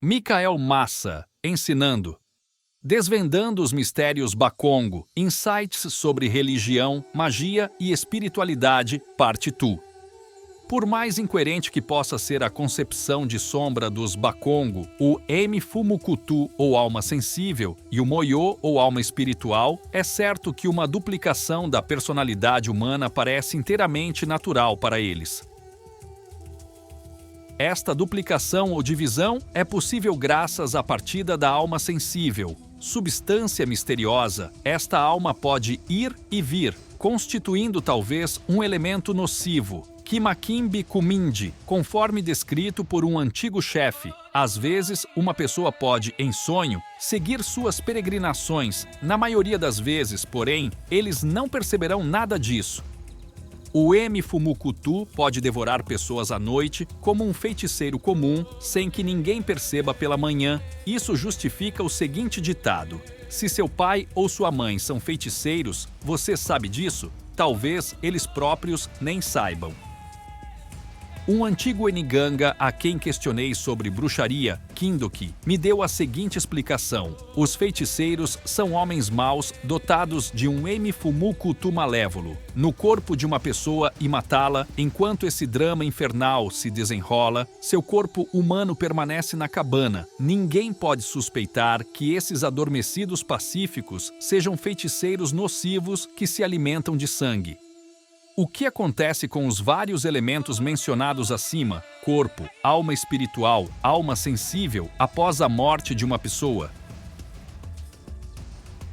Michael Massa, ensinando. Desvendando os mistérios Bakongo, insights sobre religião, magia e espiritualidade, parte 2. Por mais incoerente que possa ser a concepção de sombra dos Bakongo, o Mfumukutu ou alma sensível e o Moyo ou alma espiritual, é certo que uma duplicação da personalidade humana parece inteiramente natural para eles. Esta duplicação ou divisão é possível graças à partida da alma sensível. Substância misteriosa, esta alma pode ir e vir, constituindo talvez um elemento nocivo, Kimakimbi Kumindi, conforme descrito por um antigo chefe. Às vezes, uma pessoa pode, em sonho, seguir suas peregrinações. Na maioria das vezes, porém, eles não perceberão nada disso. O Mfumukutu pode devorar pessoas à noite como um feiticeiro comum, sem que ninguém perceba pela manhã. Isso justifica o seguinte ditado: se seu pai ou sua mãe são feiticeiros, você sabe disso? Talvez eles próprios nem saibam. Um antigo Eniganga a quem questionei sobre bruxaria, Kindoki, me deu a seguinte explicação: os feiticeiros são homens maus dotados de um Mfumukutu malévolo no corpo de uma pessoa e matá-la. Enquanto esse drama infernal se desenrola, seu corpo humano permanece na cabana. Ninguém pode suspeitar que esses adormecidos pacíficos sejam feiticeiros nocivos que se alimentam de sangue. O que acontece com os vários elementos mencionados acima, corpo, alma espiritual, alma sensível, após a morte de uma pessoa?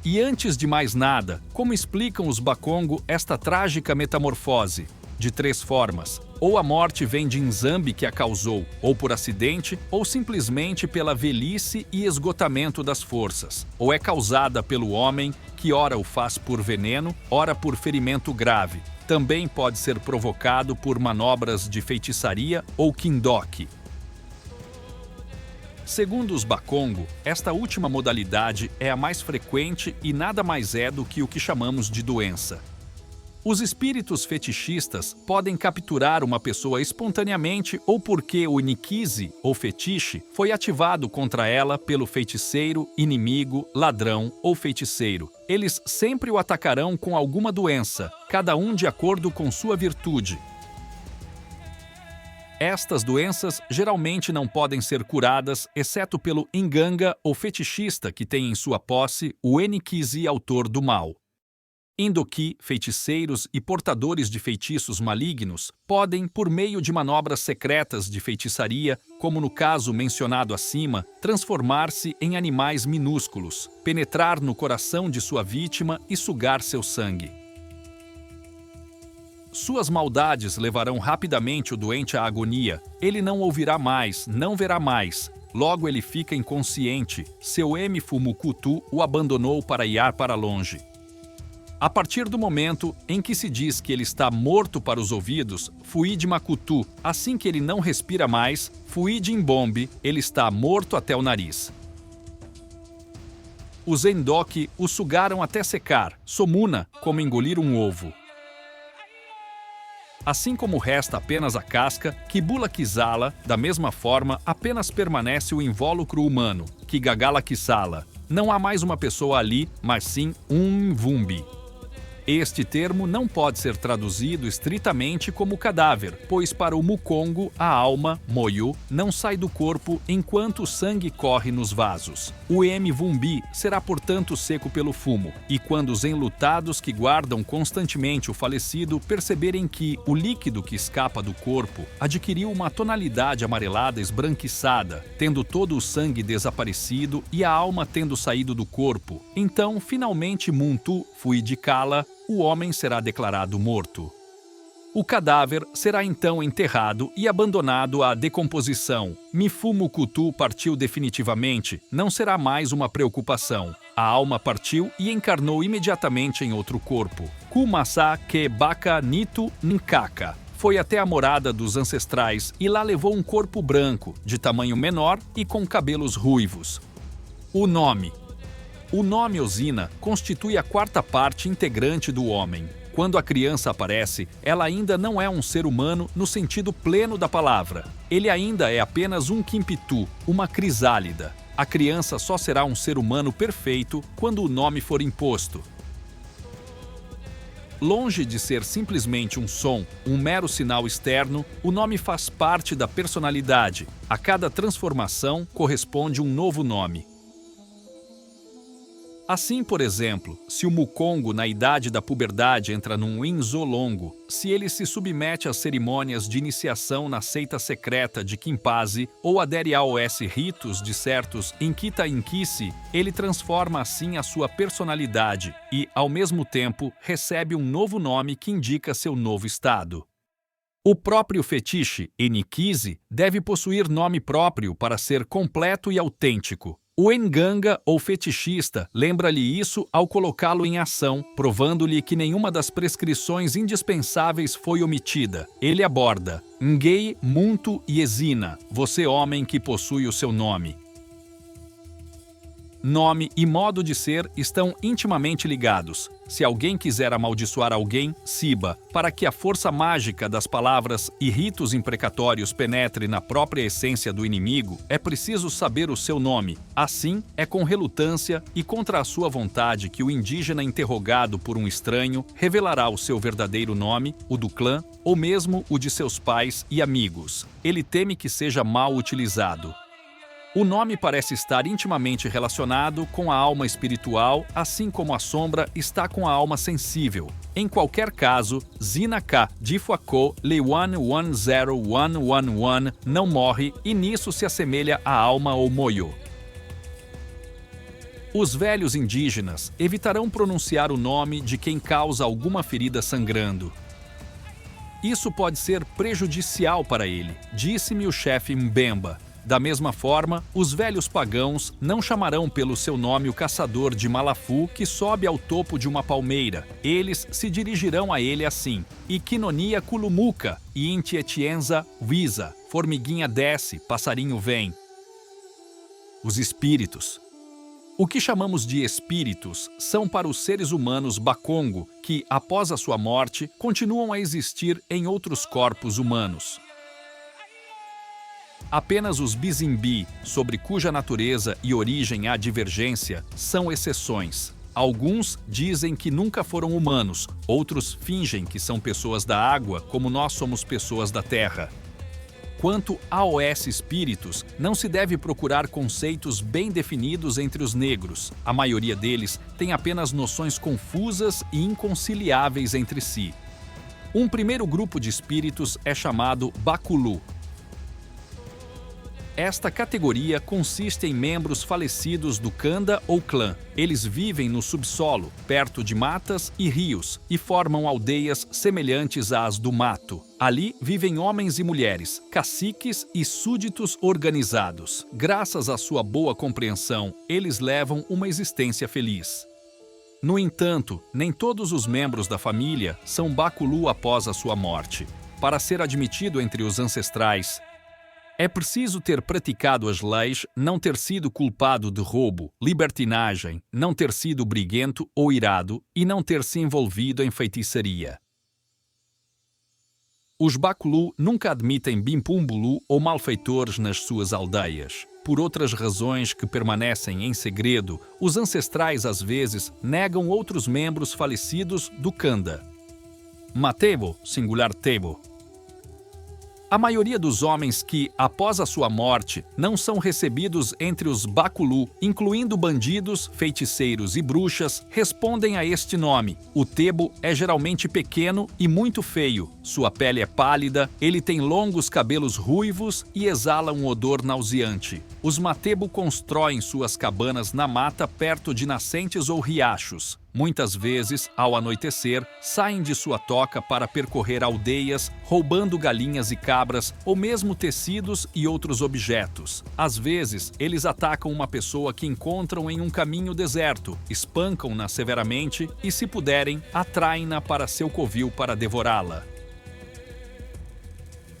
E antes de mais nada, como explicam os Bakongo esta trágica metamorfose? De 3 formas. Ou a morte vem de Nzambi que a causou, ou por acidente, ou simplesmente pela velhice e esgotamento das forças. Ou é causada pelo homem, que ora o faz por veneno, ora por ferimento grave. Também pode ser provocado por manobras de feitiçaria ou kindoki. Segundo os Bakongo, esta última modalidade é a mais frequente e nada mais é do que o que chamamos de doença. Os espíritos fetichistas podem capturar uma pessoa espontaneamente ou porque o nikizi, ou fetiche, foi ativado contra ela pelo feiticeiro, inimigo, ladrão ou feiticeiro. Eles sempre o atacarão com alguma doença, cada um de acordo com sua virtude. Estas doenças geralmente não podem ser curadas, exceto pelo inganga ou fetichista que tem em sua posse o nikizi autor do mal. Indoki, feiticeiros e portadores de feitiços malignos podem, por meio de manobras secretas de feitiçaria, como no caso mencionado acima, transformar-se em animais minúsculos, penetrar no coração de sua vítima e sugar seu sangue. Suas maldades levarão rapidamente o doente à agonia. Ele não ouvirá mais, não verá mais. Logo ele fica inconsciente. Seu Mfumukutu o abandonou para ir para longe. A partir do momento em que se diz que ele está morto para os ouvidos, Fuide Makutu, assim que ele não respira mais, Fuide Imbombe, ele está morto até o nariz. Os Endoki o sugaram até secar, Somuna, como engolir um ovo. Assim como resta apenas a casca, Kibula Kizala, da mesma forma, apenas permanece o invólucro humano, Kigagala Kisala. Não há mais uma pessoa ali, mas sim um Mvumbi. Este termo não pode ser traduzido estritamente como cadáver, pois para o Mukongo, a alma, Moyo, não sai do corpo enquanto o sangue corre nos vasos. O Mvumbi será, portanto, seco pelo fumo, e quando os enlutados que guardam constantemente o falecido perceberem que o líquido que escapa do corpo adquiriu uma tonalidade amarelada esbranquiçada, tendo todo o sangue desaparecido e a alma tendo saído do corpo, então, finalmente, Muntu, Fuidikala, o homem será declarado morto. O cadáver será então enterrado e abandonado à decomposição. Mfumukutu partiu definitivamente, não será mais uma preocupação. A alma partiu e encarnou imediatamente em outro corpo. Kumasa ke baka nitu nkaka. Foi até a morada dos ancestrais e lá levou um corpo branco, de tamanho menor e com cabelos ruivos. O nome. O nome Osina constitui a 4ª parte integrante do homem. Quando a criança aparece, ela ainda não é um ser humano no sentido pleno da palavra. Ele ainda é apenas um quimpitu, uma crisálida. A criança só será um ser humano perfeito quando o nome for imposto. Longe de ser simplesmente um som, um mero sinal externo, o nome faz parte da personalidade. A cada transformação corresponde um novo nome. Assim, por exemplo, se o Mukongo na idade da puberdade entra num Inzolongo, se ele se submete às cerimônias de iniciação na seita secreta de Kimpazi ou adere aos ritos de certos Inkita Inkisi, ele transforma assim a sua personalidade e, ao mesmo tempo, recebe um novo nome que indica seu novo estado. O próprio fetiche, Enikizi, deve possuir nome próprio para ser completo e autêntico. O Enganga, ou fetichista, lembra-lhe isso ao colocá-lo em ação, provando-lhe que nenhuma das prescrições indispensáveis foi omitida. Ele aborda: Ngei, Muntu e Exina, você homem que possui o seu nome. Nome e modo de ser estão intimamente ligados. Se alguém quiser amaldiçoar alguém, Siba, para que a força mágica das palavras e ritos imprecatórios penetre na própria essência do inimigo, é preciso saber o seu nome. Assim, é com relutância e contra a sua vontade que o indígena interrogado por um estranho revelará o seu verdadeiro nome, o do clã, ou mesmo o de seus pais e amigos. Ele teme que seja mal utilizado. O nome parece estar intimamente relacionado com a alma espiritual, assim como a sombra está com a alma sensível. Em qualquer caso, Zinaka Difuako Le110111 não morre e nisso se assemelha à alma ou Moyo. Os velhos indígenas evitarão pronunciar o nome de quem causa alguma ferida sangrando. Isso pode ser prejudicial para ele, disse-me o chefe Mbemba. Da mesma forma, os velhos pagãos não chamarão pelo seu nome o caçador de Malafu que sobe ao topo de uma palmeira. Eles se dirigirão a ele assim: Ikinonia Kulumuka, e Intietienza Visa, formiguinha desce, passarinho vem. Os espíritos. O que chamamos de espíritos são para os seres humanos Bakongo, que, após a sua morte, continuam a existir em outros corpos humanos. Apenas os Bizimbi, sobre cuja natureza e origem há divergência, são exceções. Alguns dizem que nunca foram humanos, outros fingem que são pessoas da água, como nós somos pessoas da terra. Quanto aos espíritos, não se deve procurar conceitos bem definidos entre os negros. A maioria deles tem apenas noções confusas e inconciliáveis entre si. Um primeiro grupo de espíritos é chamado Bakulu. Esta categoria consiste em membros falecidos do Kanda ou clã. Eles vivem no subsolo, perto de matas e rios, e formam aldeias semelhantes às do mato. Ali vivem homens e mulheres, caciques e súditos organizados. Graças à sua boa compreensão, eles levam uma existência feliz. No entanto, nem todos os membros da família são Bakulu após a sua morte. Para ser admitido entre os ancestrais, é preciso ter praticado as leis, não ter sido culpado de roubo, libertinagem, não ter sido briguento ou irado e não ter se envolvido em feitiçaria. Os Bakulu nunca admitem bimpumbulu ou malfeitores nas suas aldeias. Por outras razões que permanecem em segredo, os ancestrais às vezes negam outros membros falecidos do Kanda. Matebo, singular tebo. A maioria dos homens que, após a sua morte, não são recebidos entre os Bakulu, incluindo bandidos, feiticeiros e bruxas, respondem a este nome. O Tebo é geralmente pequeno e muito feio. Sua pele é pálida, ele tem longos cabelos ruivos e exala um odor nauseante. Os Matebo constroem suas cabanas na mata perto de nascentes ou riachos. Muitas vezes, ao anoitecer, saem de sua toca para percorrer aldeias, roubando galinhas e cabras, ou mesmo tecidos e outros objetos. Às vezes, eles atacam uma pessoa que encontram em um caminho deserto, espancam-na severamente e, se puderem, atraem-na para seu covil para devorá-la.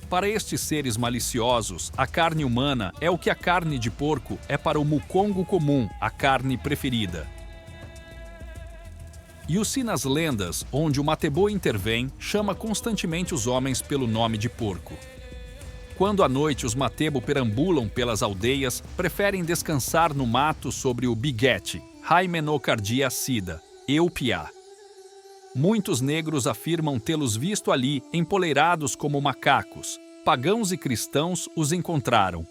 Para estes seres maliciosos, a carne humana é o que a carne de porco é para o Mukongo comum, a carne preferida. Yusi nas lendas, onde o Matebo intervém, chama constantemente os homens pelo nome de porco. Quando à noite os Matebo perambulam pelas aldeias, preferem descansar no mato sobre o biguete, Haimenocardia sida, Eupiá. Muitos negros afirmam tê-los visto ali, empoleirados como macacos. Pagãos e cristãos os encontraram.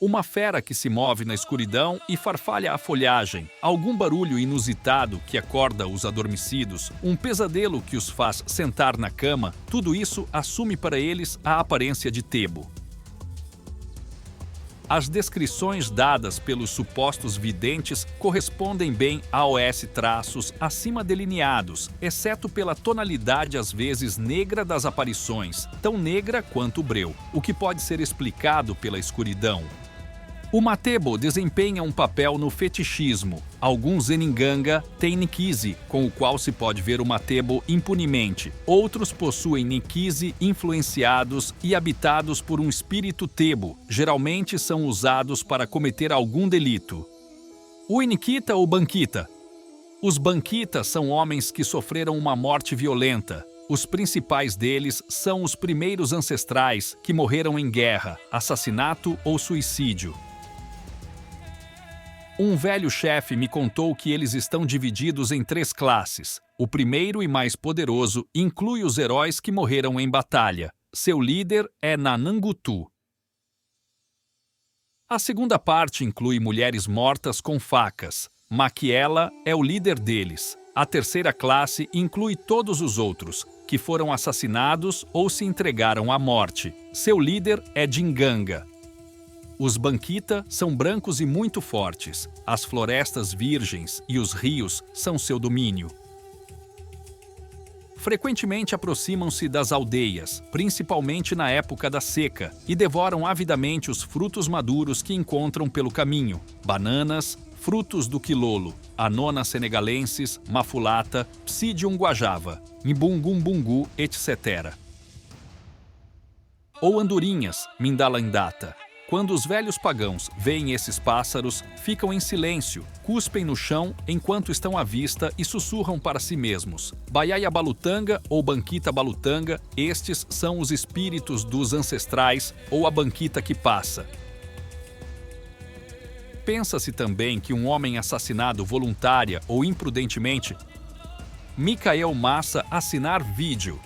Uma fera que se move na escuridão e farfalha a folhagem, algum barulho inusitado que acorda os adormecidos, um pesadelo que os faz sentar na cama, tudo isso assume para eles a aparência de Tebo. As descrições dadas pelos supostos videntes correspondem bem aos traços acima delineados, exceto pela tonalidade às vezes negra das aparições, tão negra quanto o breu, o que pode ser explicado pela escuridão. O Matebo desempenha um papel no fetichismo. Alguns Zeninganga têm Nikizi, com o qual se pode ver o Matebo impunemente. Outros possuem Nikizi influenciados e habitados por um espírito Tebo. Geralmente são usados para cometer algum delito. O Inikita ou Bankita. Os Bankita são homens que sofreram uma morte violenta. Os principais deles são os primeiros ancestrais que morreram em guerra, assassinato ou suicídio. Um velho chefe me contou que eles estão divididos em 3 classes. O primeiro e mais poderoso inclui os heróis que morreram em batalha. Seu líder é Nanangutu. A segunda parte inclui mulheres mortas com facas. Maquiela é o líder deles. A terceira classe inclui todos os outros, que foram assassinados ou se entregaram à morte. Seu líder é Dinganga. Os Bankita são brancos e muito fortes. As florestas virgens e os rios são seu domínio. Frequentemente aproximam-se das aldeias, principalmente na época da seca, e devoram avidamente os frutos maduros que encontram pelo caminho: bananas, frutos do quilolo, anona senegalensis, mafulata, psidium guajava, mbungumbungu, etc. Ou andorinhas, mindalandata. Quando os velhos pagãos veem esses pássaros, ficam em silêncio, cuspem no chão enquanto estão à vista e sussurram para si mesmos. Baiaia balutanga ou Bankita balutanga, estes são os espíritos dos ancestrais ou a Bankita que passa. Pensa-se também que um homem assassinado voluntária ou imprudentemente. Michael Massa assinar vídeo.